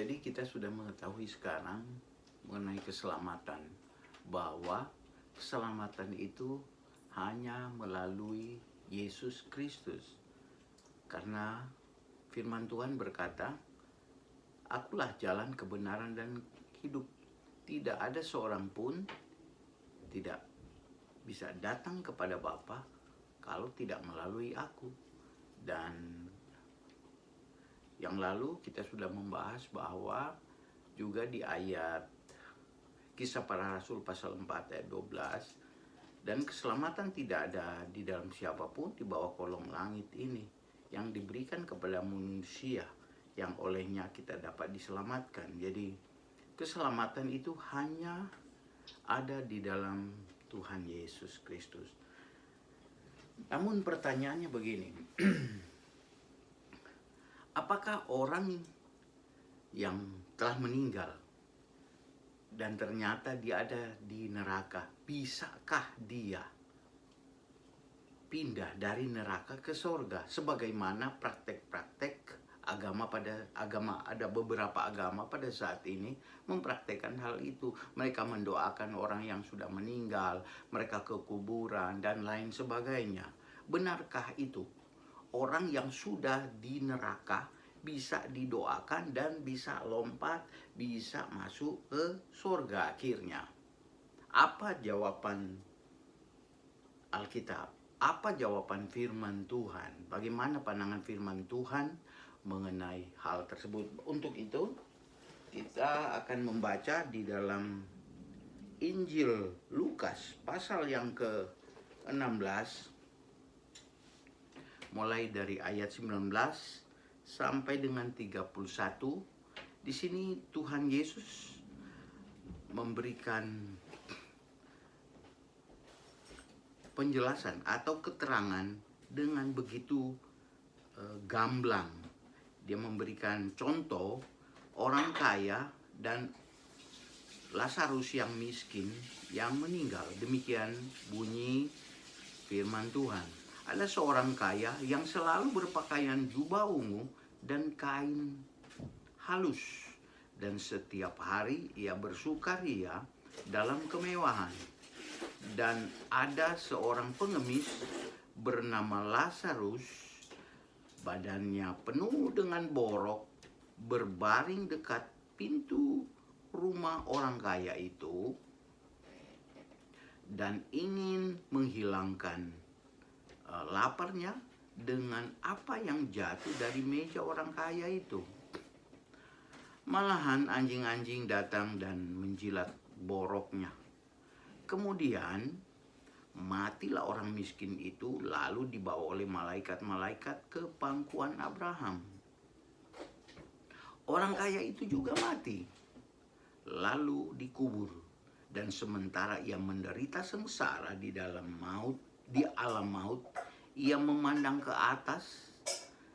Jadi kita sudah mengetahui sekarang mengenai keselamatan, bahwa keselamatan itu hanya melalui Yesus Kristus. Karena firman Tuhan berkata, "Akulah jalan, kebenaran, dan hidup. Tidak ada seorang pun tidak bisa datang kepada Bapa kalau tidak melalui aku." Dan yang lalu kita sudah membahas bahwa juga di ayat Kisah Para Rasul pasal 4 ayat 12, dan keselamatan tidak ada di dalam siapapun di bawah kolong langit ini yang diberikan kepada manusia yang olehnya kita dapat diselamatkan. Jadi keselamatan itu hanya ada di dalam Tuhan Yesus Kristus. Namun pertanyaannya begini, apakah orang yang telah meninggal dan ternyata dia ada di neraka, bisakah dia pindah dari neraka ke sorga? Sebagaimana praktek-praktek ada beberapa agama pada saat ini mempraktekkan hal itu. Mereka mendoakan orang yang sudah meninggal, mereka ke kuburan dan lain sebagainya. Benarkah itu? Orang yang sudah di neraka bisa didoakan dan bisa lompat, bisa masuk ke surga akhirnya. Apa jawaban Alkitab? Apa jawaban firman Tuhan? Bagaimana pandangan firman Tuhan mengenai hal tersebut? Untuk itu, kita akan membaca di dalam Injil Lukas pasal yang ke-16, mulai dari ayat 19 sampai dengan 31. Di sini Tuhan Yesus memberikan penjelasan atau keterangan dengan begitu gamblang. Dia memberikan contoh orang kaya dan Lazarus yang miskin yang meninggal. Demikian bunyi firman Tuhan. Ada seorang kaya yang selalu berpakaian jubah ungu dan kain halus, dan setiap hari ia bersukaria dalam kemewahan. Dan ada seorang pengemis bernama Lazarus, badannya penuh dengan borok, berbaring dekat pintu rumah orang kaya itu dan ingin menghilangkan laparnya dengan apa yang jatuh dari meja orang kaya itu. Malahan anjing-anjing datang dan menjilat boroknya. Kemudian matilah orang miskin itu, lalu dibawa oleh malaikat-malaikat ke pangkuan Abraham. Orang kaya itu juga mati, lalu dikubur. Dan sementara ia menderita sengsara di alam maut, ia memandang ke atas,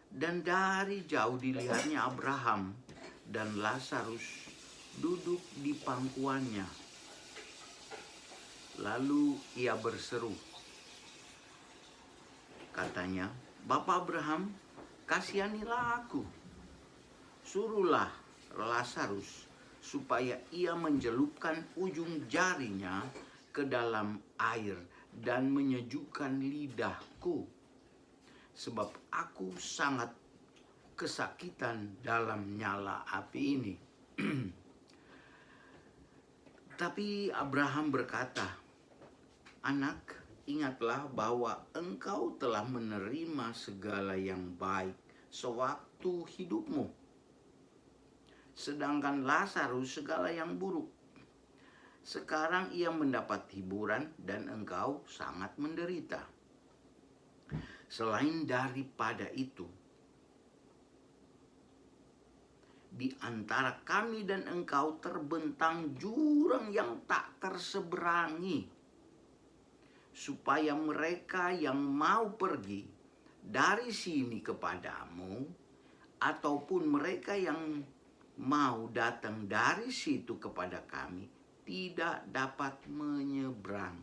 dan dari jauh dilihatnya Abraham dan Lazarus duduk di pangkuannya. Lalu ia berseru, katanya, "Bapak Abraham, kasihanilah aku. Suruhlah Lazarus supaya ia menjelupkan ujung jarinya ke dalam air dan menyejukkan lidahku, sebab aku sangat kesakitan dalam nyala api ini." Tapi Abraham berkata, "Anak, ingatlah bahwa engkau telah menerima segala yang baik sewaktu hidupmu, sedangkan Lazarus segala yang buruk. Sekarang ia mendapat hiburan dan engkau sangat menderita. Selain daripada itu, di antara kami dan engkau terbentang jurang yang tak terseberangi, supaya mereka yang mau pergi dari sini kepadamu, ataupun mereka yang mau datang dari situ kepada kami, tidak dapat menyeberang."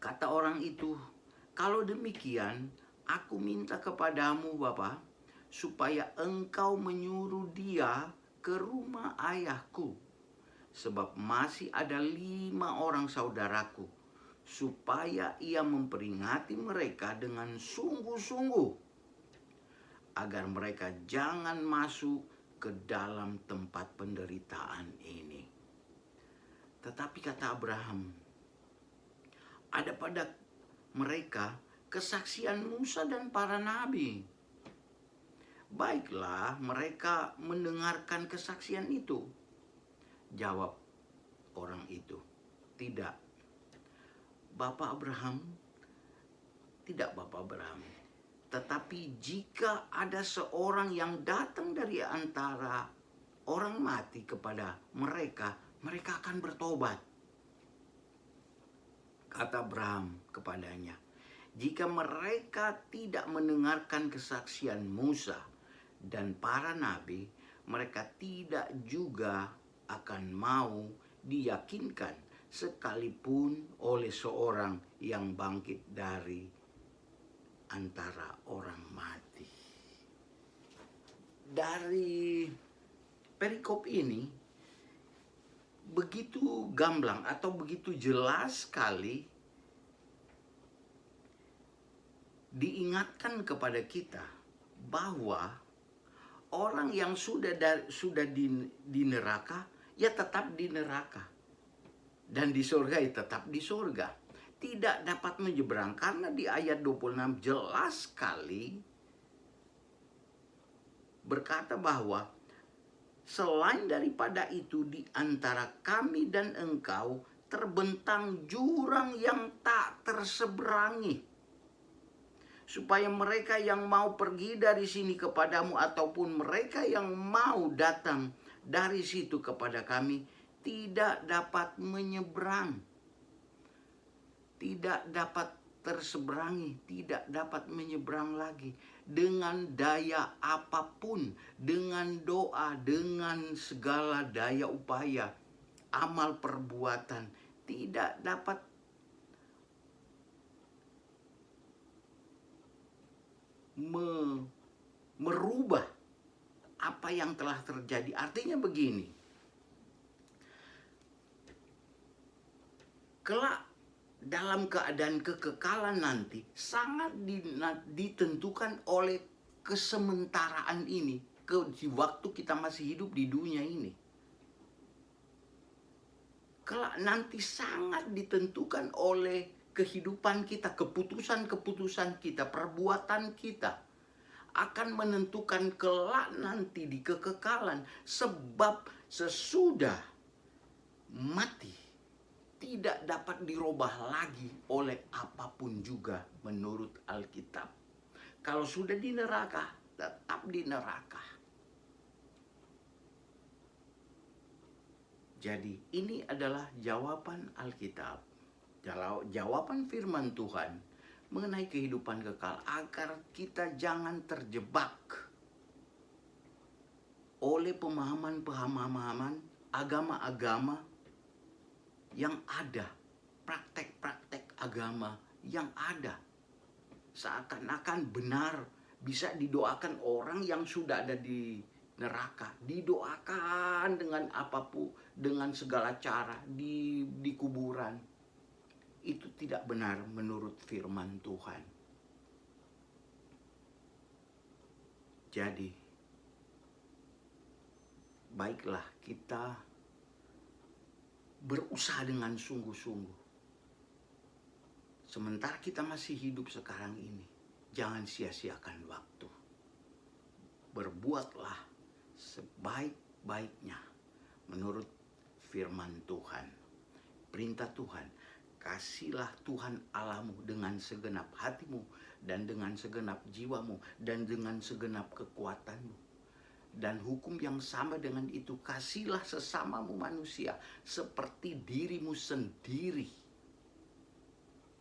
Kata orang itu, "Kalau demikian, aku minta kepadamu, Bapa, supaya engkau menyuruh dia ke rumah ayahku, sebab masih ada 5 orang saudaraku, supaya ia memperingati mereka dengan sungguh-sungguh, agar mereka jangan masuk ke dalam tempat penderitaan ini. Tetapi kata Abraham, ada pada mereka kesaksian Musa dan para nabi. Baiklah mereka mendengarkan kesaksian itu. Jawab orang itu, tidak, Bapak Abraham, tidak Bapak Abraham. Tetapi jika ada seorang yang datang dari antara orang mati kepada mereka, mereka akan bertobat. Kata Abraham kepadanya, jika mereka tidak mendengarkan kesaksian Musa dan para nabi, mereka tidak juga akan mau diyakinkan sekalipun oleh seorang yang bangkit dari antara orang mati. Dari perikop ini begitu gamblang atau begitu jelas sekali diingatkan kepada kita bahwa orang yang sudah di neraka, ya tetap di neraka, dan di surga ya tetap di surga, tidak dapat menyeberang. Karena di ayat 26 jelas sekali berkata bahwa selain daripada itu di antara kami dan engkau terbentang jurang yang tak terseberangi, supaya mereka yang mau pergi dari sini kepadamu ataupun mereka yang mau datang dari situ kepada kami tidak dapat menyeberang, tidak dapat terseberangi, tidak dapat menyeberang lagi dengan daya apapun, dengan doa, dengan segala daya upaya, amal perbuatan, tidak dapat merubah apa yang telah terjadi. Artinya begini, kelak dalam keadaan kekekalan nanti sangat ditentukan oleh kesementaraan ini, di waktu kita masih hidup di dunia ini. Kelak nanti sangat ditentukan oleh kehidupan kita, keputusan-keputusan kita, perbuatan kita akan menentukan kelak nanti di kekekalan. Sebab sesudah mati tidak dapat dirubah lagi oleh apapun juga menurut Alkitab. Kalau sudah di neraka, tetap di neraka. Jadi ini adalah jawaban Alkitab, jawaban firman Tuhan mengenai kehidupan kekal, agar kita jangan terjebak oleh pemahaman-pemahaman agama-agama yang ada, praktek-praktek agama yang ada. Seakan-akan benar bisa didoakan orang yang sudah ada di neraka, didoakan dengan apapun, dengan segala cara di kuburan. Itu tidak benar menurut firman Tuhan. Jadi baiklah kita berusaha dengan sungguh-sungguh. Sementara kita masih hidup sekarang ini, jangan sia-siakan waktu. Berbuatlah sebaik-baiknya menurut firman Tuhan. Perintah Tuhan, kasihlah Tuhan Allahmu dengan segenap hatimu dan dengan segenap jiwamu dan dengan segenap kekuatanmu. Dan hukum yang sama dengan itu, kasihlah sesamamu manusia seperti dirimu sendiri.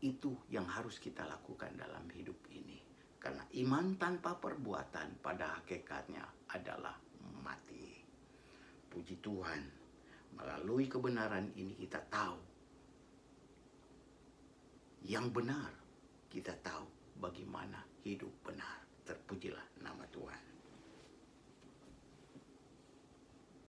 Itu yang harus kita lakukan dalam hidup ini. Karena iman tanpa perbuatan pada hakikatnya adalah mati. Puji Tuhan, melalui kebenaran ini kita tahu yang benar, kita tahu bagaimana hidup benar. Terpujilah nama